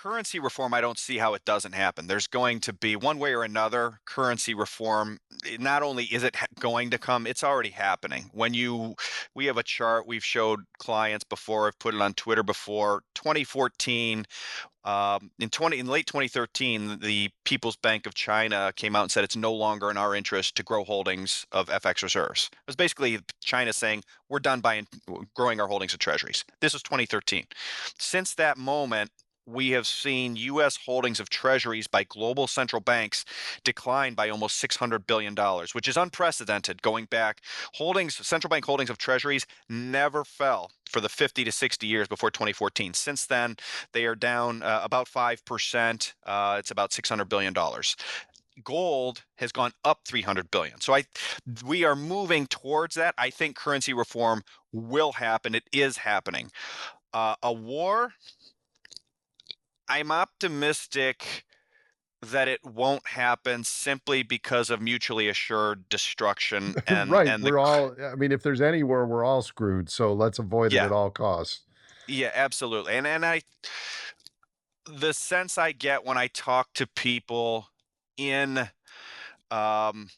currency reform, I don't see how it doesn't happen. There's going to be one way or another currency reform. Not only is it going to come, it's already happening. We have a chart we've showed clients before. I've put it on Twitter before. 2014, in late 2013, the People's Bank of China came out and said it's no longer in our interest to grow holdings of FX reserves. It was basically China saying we're done buying growing our holdings of treasuries. This was 2013. Since that moment, we have seen U.S. holdings of treasuries by global central banks decline by almost $600 billion, which is unprecedented going back. Central bank holdings of treasuries never fell for the 50 to 60 years before 2014. Since then, they are down about 5%. It's about $600 billion. Gold has gone up 300 billion. So we are moving towards that. I think currency reform will happen. It is happening. A war, I'm optimistic that it won't happen simply because of mutually assured destruction and Right, and the we're all I mean, if there's anywhere, we're all screwed, so let's avoid it yeah, at all costs. yeah, absolutely. And I the sense I get when I talk to people in um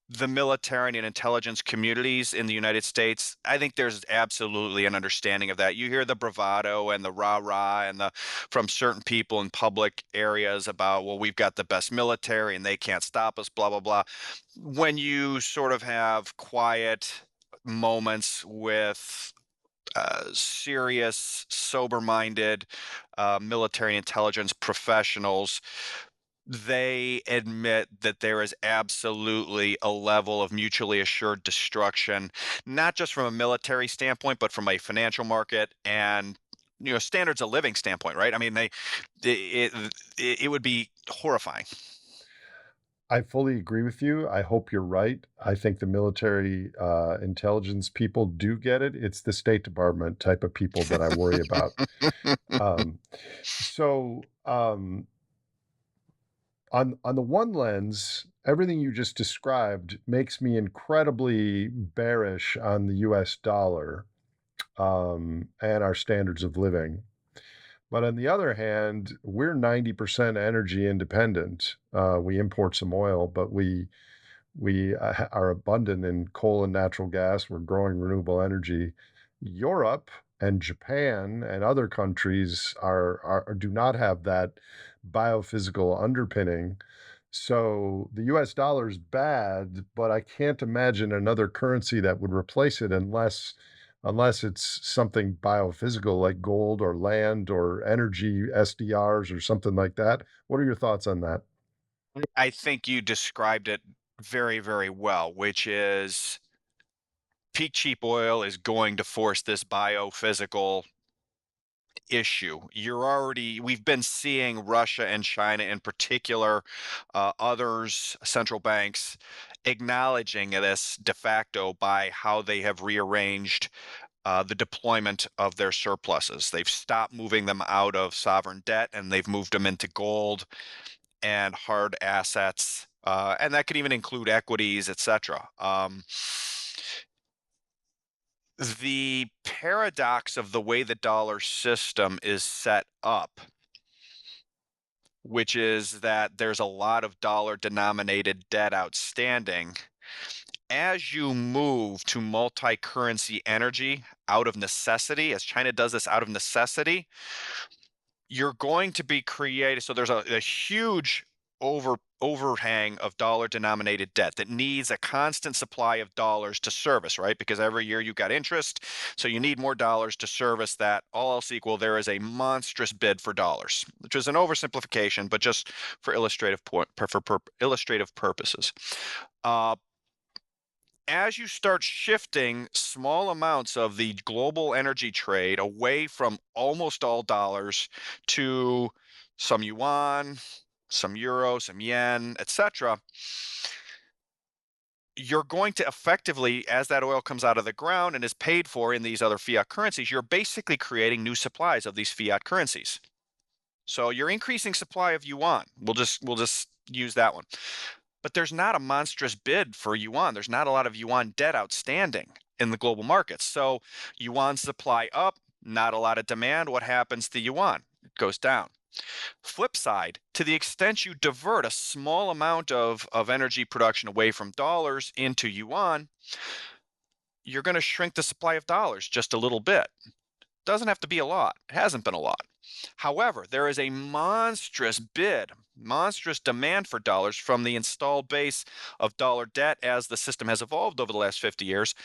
the military and intelligence communities in the United States, I think there's absolutely an understanding of that. You hear the bravado and the rah-rah and the from certain people in public areas about, well, we've got the best military and they can't stop us, blah, blah, blah. When you sort of have quiet moments with serious, sober-minded military intelligence professionals, they admit that there is absolutely a level of mutually assured destruction, not just from a military standpoint, but from a financial market and standards of living standpoint, right? I mean, it, it would be horrifying. I fully agree with you. I hope you're right. I think the military, intelligence people do get it. It's the State Department type of people that I worry about. Um, so, on the one lens, everything you just described makes me incredibly bearish on the US dollar, and our standards of living. But on the other hand, we're 90% energy independent. We import some oil, but we are abundant in coal and natural gas. We're growing renewable energy. Europe and Japan and other countries do not have that biophysical underpinning. So the US dollar is bad, but I can't imagine another currency that would replace it unless it's something biophysical like gold or land or energy SDRs or something like that. What are your thoughts on that? I think you described it very, very well, which is peak cheap oil is going to force this biophysical issue. We've been seeing Russia and China in particular, others, central banks, acknowledging this de facto by how they have rearranged the deployment of their surpluses. They've stopped moving them out of sovereign debt and they've moved them into gold and hard assets. And that could even include equities, etc. The paradox of the way the dollar system is set up, which is that there's a lot of dollar denominated debt outstanding. As you move to multi currency energy out of necessity, as China does this out of necessity, you're going to be created. So there's a huge overhang of dollar denominated debt that needs a constant supply of dollars to service, right? Because every year you've got interest, so you need more dollars to service that. All else equal, there is a monstrous bid for dollars, which is an oversimplification, but just for illustrative purposes. Uh, as you start shifting small amounts of the global energy trade away from almost all dollars to some yuan, some euro, some yen, etc., you're going to effectively, as that oil comes out of the ground and is paid for in these other fiat currencies, you're basically creating new supplies of these fiat currencies. So you're increasing supply of yuan. We'll just use that one. But there's not a monstrous bid for yuan. There's not a lot of yuan debt outstanding in the global markets. So yuan supply up, not a lot of demand. What happens to yuan? goes down. Flip side, to the extent you divert a small amount of energy production away from dollars into yuan, you're going to shrink the supply of dollars just a little bit. Doesn't have to be a lot. It hasn't been a lot. However, there is a monstrous bid, monstrous demand for dollars from the installed base of dollar debt as the system has evolved over the last 50 years.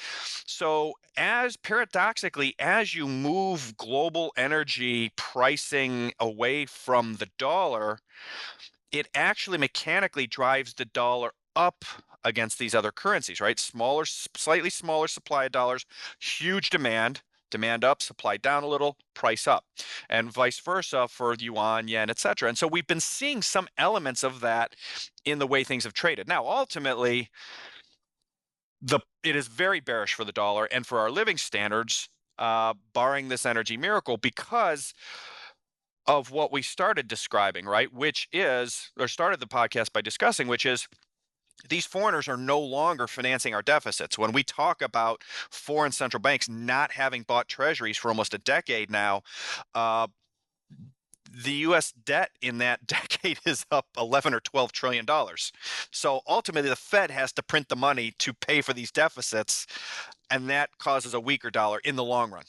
So, as paradoxically, as you move global energy pricing away from the dollar, it actually mechanically drives the dollar up against these other currencies, right? Smaller, slightly smaller supply of dollars, huge demand, demand up, supply down a little, price up, and vice versa for yuan, yen, etc. And so we've been seeing some elements of that in the way things have traded. Now, ultimately, it is very bearish for the dollar and for our living standards, barring this energy miracle, because of what we started describing, right? Which is, or started the podcast by discussing, which is these foreigners are no longer financing our deficits. When we talk about foreign central banks not having bought treasuries for almost a decade now, uh, the U.S. debt in that decade is up 11 or 12 trillion dollars. So ultimately, the Fed has to print the money to pay for these deficits, and that causes a weaker dollar in the long run.